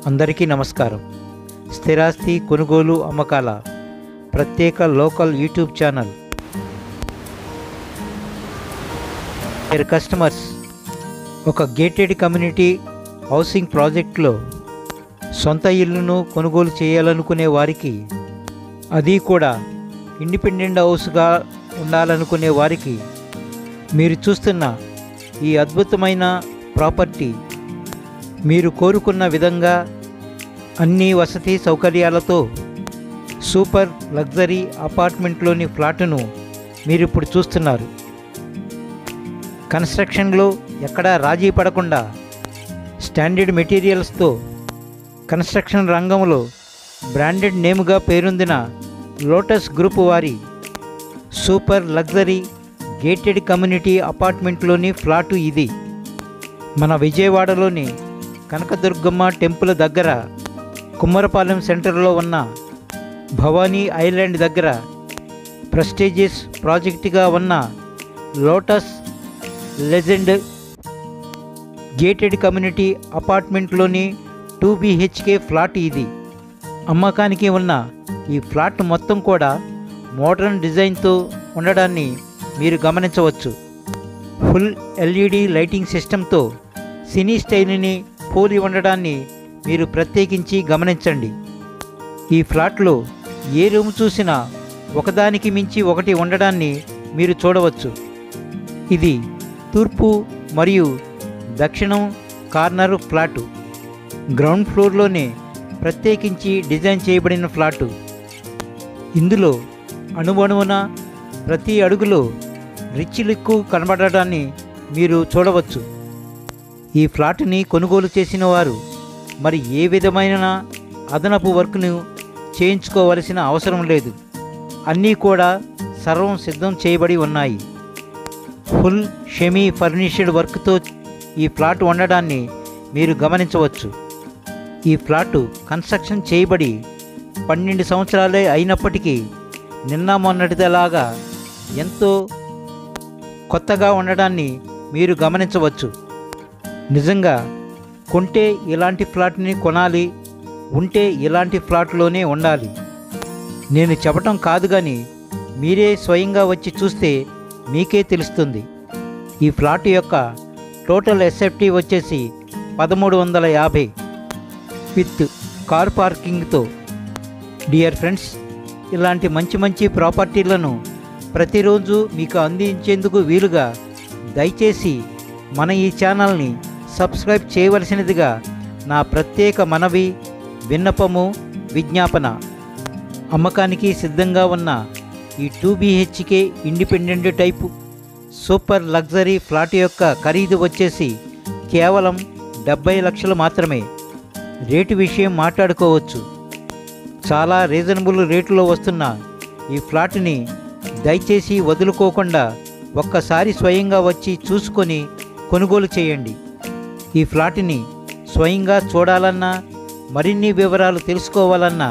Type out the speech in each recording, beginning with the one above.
అందరికీ నమస్కారం. స్థిరాస్తి కొనుగోలు అమ్మకాల ప్రత్యేక లోకల్ యూట్యూబ్ ఛానల్ కస్టమర్స్. ఒక గేటెడ్ కమ్యూనిటీ హౌసింగ్ ప్రాజెక్టులో సొంత ఇల్లును కొనుగోలు చేయాలనుకునే వారికి, అది కూడా ఇండిపెండెంట్ హౌస్గా ఉండాలనుకునే వారికి మీరు చూస్తున్న ఈ అద్భుతమైన ప్రాపర్టీ మీరు కోరుకున్న విధంగా అన్ని వసతి సౌకర్యాలతో సూపర్ లగ్జరీ అపార్ట్మెంట్లోని ఫ్లాటును మీరు ఇప్పుడు చూస్తున్నారు. కన్స్ట్రక్షన్లో ఎక్కడా రాజీ పడకుండా స్టాండర్డ్ మెటీరియల్స్తో కన్స్ట్రక్షన్ రంగంలో బ్రాండెడ్ నేమ్గా పేరొందిన లోటస్ గ్రూప్ వారి సూపర్ లగ్జరీ గేటెడ్ కమ్యూనిటీ అపార్ట్మెంట్లోని ఫ్లాటు ఇది. మన విజయవాడలోని కనకదుర్గమ్మ టెంపుల్ దగ్గర, కుమ్మరపాలెం సెంటర్లో ఉన్న భవానీ ఐలాండ్ దగ్గర ప్రెస్టీజియస్ ప్రాజెక్టుగా ఉన్న లోటస్ లెజెండ్ గేటెడ్ కమ్యూనిటీ అపార్ట్మెంట్లోని 2 BHK ఫ్లాట్ ఇది. అమ్మకానికి ఉన్న ఈ ఫ్లాట్ మొత్తం కూడా మోడర్న్ డిజైన్తో ఉండడాన్ని మీరు గమనించవచ్చు. ఫుల్ LED లైటింగ్ సిస్టంతో సినీ స్టైల్ని పోలి ఉండడాన్ని మీరు ప్రత్యేకించి గమనించండి. ఈ ఫ్లాట్లో ఏ రూమ్ చూసినా ఒకదానికి మించి ఒకటి ఉండడాన్ని మీరు చూడవచ్చు. ఇది తూర్పు మరియు దక్షిణం కార్నర్ ఫ్లాటు. గ్రౌండ్ ఫ్లోర్లోనే ప్రత్యేకించి డిజైన్ చేయబడిన ఫ్లాటు. ఇందులో అణువణువున ప్రతి అడుగులో రిచ్ లుక్ కనబడడాన్ని మీరు చూడవచ్చు. ఈ ఫ్లాట్ని కొనుగోలు చేసిన వారు మరి ఏ విధమైన అదనపు వర్క్ను చేయించుకోవలసిన అవసరం లేదు. అన్నీ కూడా సర్వం సిద్ధం చేయబడి ఉన్నాయి. ఫుల్ షెమీ ఫర్నిష్డ్ వర్క్తో ఈ ఫ్లాట్ ఉండడాన్ని మీరు గమనించవచ్చు. ఈ ఫ్లాటు కన్స్ట్రక్షన్ చేయబడి 12 సంవత్సరాలే అయినప్పటికీ నిన్న మొన్నటిలాగా ఎంతో కొత్తగా ఉండడాన్ని మీరు గమనించవచ్చు. నిజంగా కొంటే ఇలాంటి ఫ్లాట్ని కొనాలి, ఉంటే ఇలాంటి ఫ్లాట్లోనే ఉండాలి. నేను చెప్పటం కాదు కానీ మీరే స్వయంగా వచ్చి చూస్తే మీకే తెలుస్తుంది. ఈ ఫ్లాట్ యొక్క టోటల్ ఎస్ఎఫ్టీ వచ్చేసి 1350 విత్ కార్ పార్కింగ్తో. డియర్ ఫ్రెండ్స్, ఇలాంటి మంచి మంచి ప్రాపర్టీలను ప్రతిరోజు మీకు అందించేందుకు వీలుగా దయచేసి మన ఈ ఛానల్ని సబ్స్క్రైబ్ చేయవలసినదిగా నా ప్రత్యేక మనవి, విన్నపము, విజ్ఞాపన. అమ్మకానికి సిద్ధంగా ఉన్న ఈ 2 BHK independent type super luxury flat యొక్క ఖరీదు వచ్చేసి కేవలం 70 లక్షలు మాత్రమే. రేటు విషయం మాట్లాడుకోవచ్చు. చాలా రీజనబుల్ రేటులో వస్తున్న ఈ ఫ్లాట్ని దయచేసి వదులుకోకుండా ఒక్కసారి స్వయంగా వచ్చి చూసుకొని కొనుగోలు చేయండి. ఈ ఫ్లాట్ని స్వయంగా చూడాలన్నా, మరిన్ని వివరాలు తెలుసుకోవాలన్నా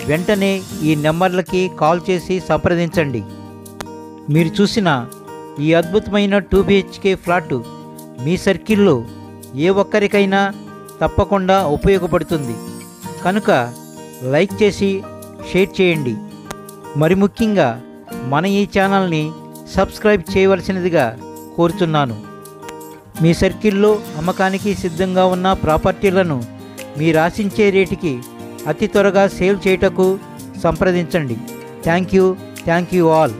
వెంటనే ఈ నెంబర్లకి కాల్ చేసి సంప్రదించండి. మీరు చూసిన ఈ అద్భుతమైన 2 BHK ఫ్లాటు మీ సర్కిల్లో ఏ ఒక్కరికైనా తప్పకుండా ఉపయోగపడుతుంది. కనుక లైక్ చేసి షేర్ చేయండి. మరి ముఖ్యంగా మన ఈ ఛానల్ని సబ్స్క్రైబ్ చేయవలసినదిగా కోరుతున్నాను. మీ సర్కిల్లో అమ్మకానికి సిద్ధంగా ఉన్న ప్రాపర్టీలను మీరు ఆశించే రేటుకి అతి త్వరగా సేల్ చేయుటకు సంప్రదించండి. Thank you all.